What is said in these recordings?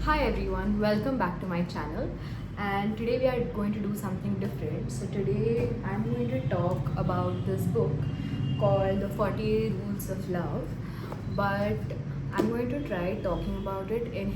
Hi everyone, welcome back to my channel, and today we are going to do something different. So today I'm going to talk about this book called The 40 Rules of Love, but I'm going to try talking about it in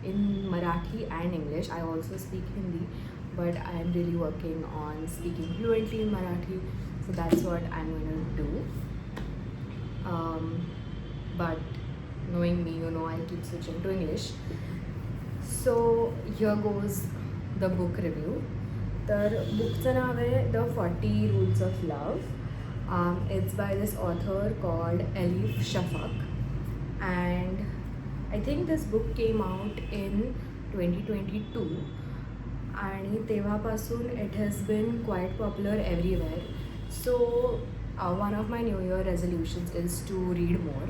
in Marathi and English. I also speak Hindi, but I'm really working on speaking fluently in Marathi, so that's what I'm going to do. But knowing me, I'll keep switching to English. So here goes the book review. तर बुकचं नाव आहे the 40 Rules of Love. It's by this author called Elif Shafak, and I think this book came out in 2022, आणि तेव्हापासून it has been quite popular everywhere. So one of my New Year resolutions is to read more,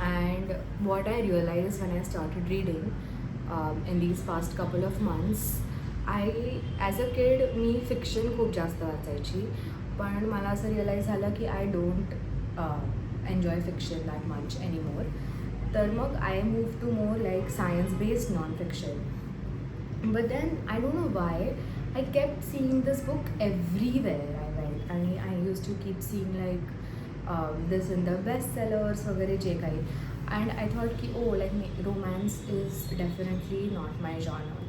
and what I realized when I started reading in these past couple of months, as a kid me fiction खूप जास्त वाचायची, पण मला असं realise झालं की I don't enjoy fiction that much anymore. तर मग I move to more like science based non fiction. But then I don't know why I kept seeing this book everywhere I went, and I used to keep seeing like this in the bestsellers वगैरे जे काही, and I thought की romance is definitely not my genre.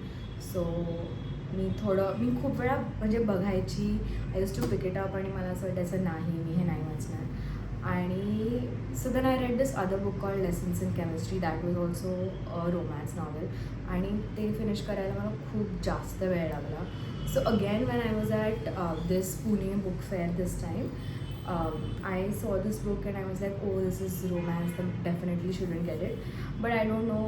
So मी खूप वेळा म्हणजे बघायची, I use to pick it up, आणि मला असं वाटायचं नाही मी हे नाही वाचणार. आणि so then I read this other book called lessons in chemistry, that was also a romance novel, आणि ते फिनिश करायला मला खूप जास्त वेळ लागला. So again when I was at this Pune book fair this time, I saw this book and I was like, oh, this is romance, then definitely shouldn't get it. But I don't know,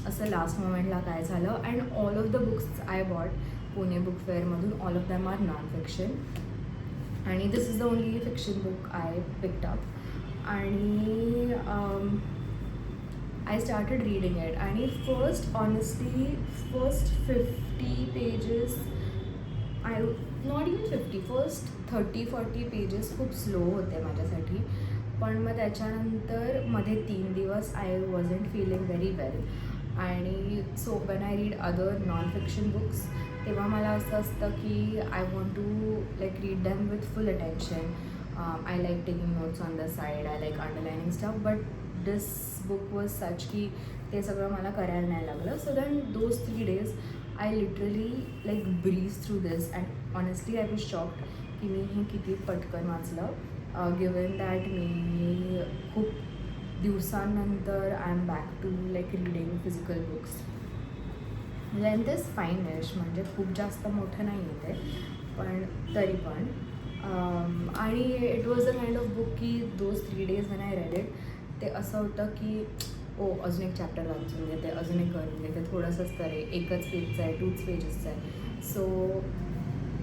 असं last मोमेंटला काय झालं, and all of the books I bought Pune book फेअरमधून, all of them are non-fiction, आणि this is the only fiction book I picked up. आणि I started reading it, आणि first 50 pages, not even 50, first 30-40 pages खूप slow होते माझ्यासाठी. पण मग त्याच्यानंतर मध्ये 3 दिवस I wasn't feeling very well, आणि so when I read other non fiction books, तेव्हा मला असं असतं की I want to like read them with full attention. I like taking notes on the side, I like underlining stuff, but this book was such की ते सगळं मला करायला नाही लागलं. सो than those 3 days I literally like breezed through this, and honestly I was shocked की मी हे किती पटकन वाचलं, given that मी खूप दिवसांनंतर I am back to like reading physical books. Length is finish, म्हणजे खूप जास्त मोठं नाही आहे ते, पण तरी पण. आणि it was a kind of book की those 3 days when I read it, ते असं होतं की अजून एक चॅप्टर वाचून घेते, अजून एक करून घेते, थोडंसंच तरी, एकच पेजचं आहे, 2 पेजेसचं आहे. So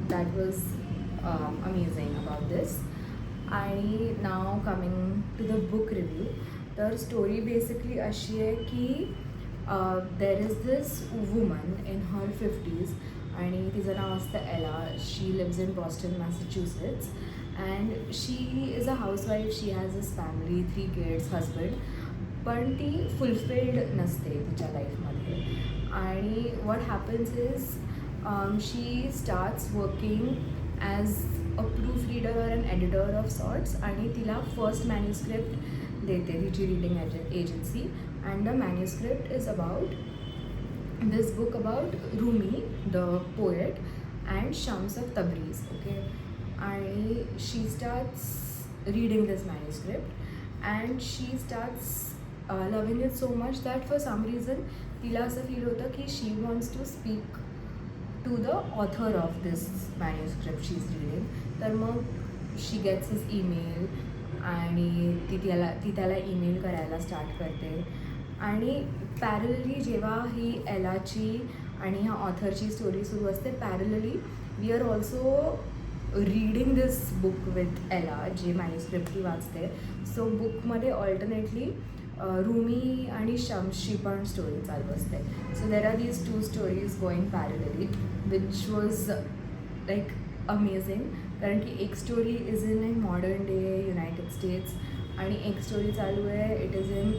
that was amazing about this. आणि now coming to the book review, तर स्टोरी बेसिकली अशी आहे की there is this woman in her 50s, आणि तिचं नाव असतं Ella. She lives in Boston, Massachusetts, and she is a housewife. She has a family, 3 kids, husband, पण ती फुलफिल्ड नसते तिच्या लाईफमध्ये. आणि what happens is she starts working as a proof reader or on editor of sorts, आणि तिला first manuscript देते तिची reading agency, and the manuscript is about this book about Rumi the poet and Shams of Tabriz. Okay, आणि she starts reading this manuscript and she starts loving it so much that for some reason तिला असं feel होतं की she wants to speak to the author of this manuscript she is reading. तर मग she gets his email, आणि ती त्याला email करायला start करते. आणि पॅरलली जेव्हा ही एलाची आणि ह्या ऑथरची स्टोरी सुरू असते, parallelly we are also reading this book with Ella, जे मॅन्युस्क्रिप्ट ती वाचते. सो बुकमध्ये ऑल्टरनेटली रूमी आणि शम्सची पण स्टोरी चालू असते. So there are these 2 stories going parallelly, which was like amazing, कारण की एक story is in modern day United States, आणि एक स्टोरी चालू आहे it is in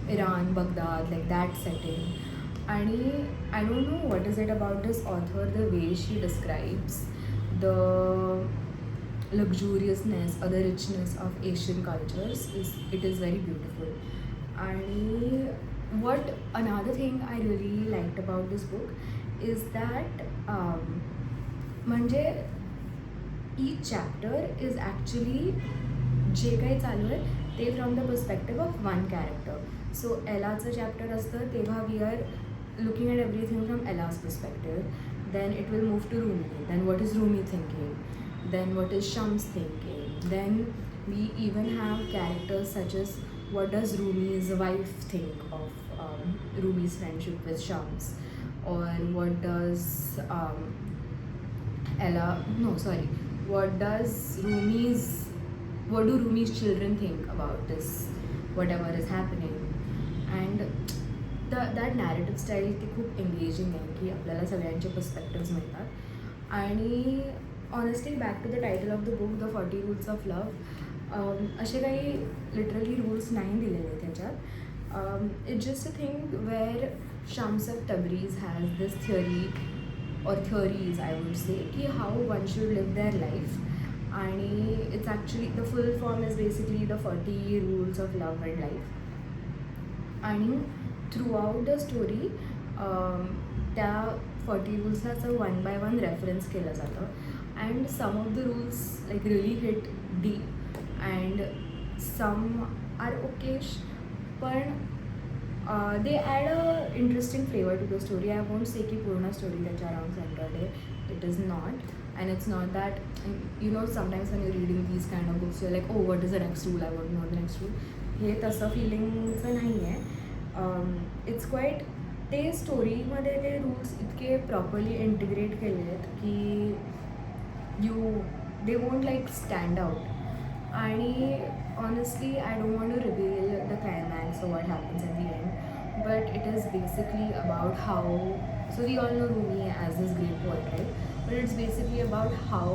Iran, Baghdad, like that setting. And I don't know what is it about this author, the way she describes the luxuriousness or the richness of Asian cultures is it is very beautiful. And what another thing I really liked about this book is that म्हणजे each chapter is actually जे काही चालू आहे ते from the perspective of one character. So एलाचं chapter असतं तेव्हा we are looking at everything from Ella's perspective. Then it will move to Rumi. Then what is Rumi thinking. then what is Shams thinking. Then we even have characters such as what does Rumi's wife think of Rumi's friendship with Shams, or what does Ella no sorry what do Rumi's children think about this whatever is happening. And that narrative style ती खूप engaging आहे की आपल्याला सगळ्यांचे perspectives मिळतात. आणि honestly back to the title of the book the 40 rules of love असे काही लिटरली रूल्स नाही दिलेले त्याच्यात. It's just a thing where Shams of Tabriz has this theory or theories I would say की how one should live their life. आणि it's actually the full form is basically the 40 rules of love and life. आणि throughout the story त्या 40 रूल्सला असं one by one reference केलं जातं. And some of the rules like really hit deep and some are okayish, पण they add a interesting flavour to the story. I won't say की पूर्ण story त्याच्या around centred आहे. It is not. And it's not that, you know, sometimes when you're reading these kind of books, you're like, oh, what is the next rule? I want to know the next rule. हे तसं फिलिंगचं नाही आहे. It's quite ते स्टोरीमध्ये ते rules इतके properly integrate केले आहेत की they won't like stand out. आणि honestly I don't want to reveal the climax or what happens at the end, but it is basically about how, so we all know Rumi as this great poet, right? But it's basically about how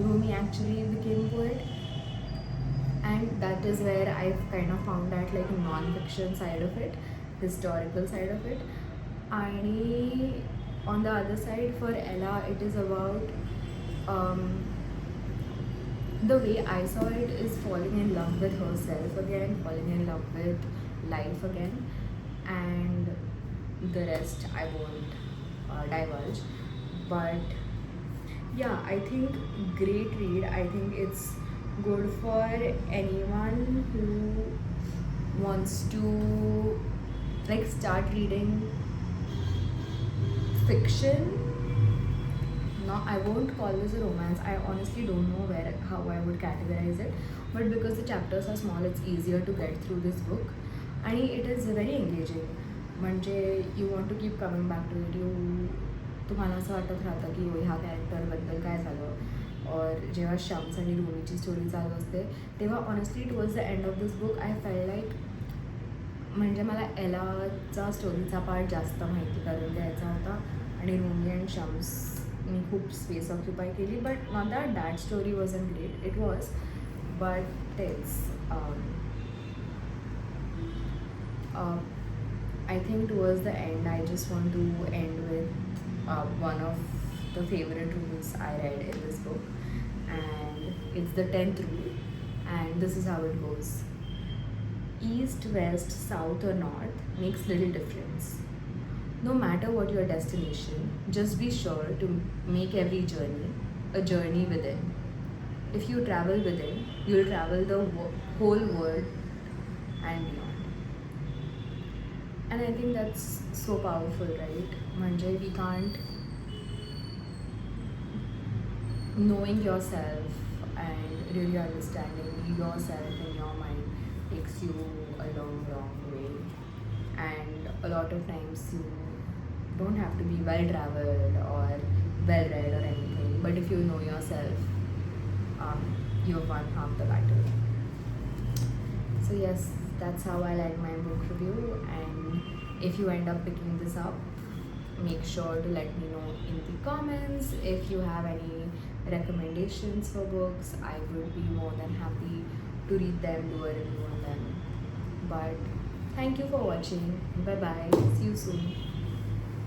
Rumi actually became poet, and that is where I've kind of found that like non-fiction side of it, historical side of it. And on the other side for Ella, it is about the way I saw it is falling in love with herself again, falling in love with life again, and the rest I won't divulge. But yeah, I think great read. I think it's good for anyone who wants to like start reading fiction. No, I won't call this a romance. I honestly don't know how I would categorize it, but because the chapters are small, it's easier to get through this book, and it is very engaging. म्हणजे you want to keep coming back to it. तुम्हाला असं वाटत राहतं की ह्या कॅरेक्टरबद्दल काय झालं. और जेव्हा शम्स आणि रूमीची स्टोरी चालू असते तेव्हा honestly towards the end of this book I fail like म्हणजे मला एलाचा स्टोरीचा पार्ट जास्त माहिती करून द्यायचा होता आणि रूमी अँड शम्सनी खूप स्पेस ऑक्युपाय केली. But not that story was an great. It was, but it's I think towards the end I just want to end with one of the favorite rules I read in this book, and it's the 10th rule, and this is how it goes. East, west, south or north makes little difference. No matter what your destination, just be sure to make every journey a journey within. If you travel within, you'll travel the whole world and beyond. And I think that's so powerful, right? म्हणजे we can't, knowing yourself and really understanding yourself and your mind takes you a long way. And a lot of times you don't have to be well traveled or well read or anything, but if you know yourself, you've won half the battle. So yes, that's how I like my book review. And if you end up picking this up, make sure to let me know in the comments. If you have any recommendations for books, I would be more than happy to read them, do a review on them. But thank you for watching. Bye bye. See you soon.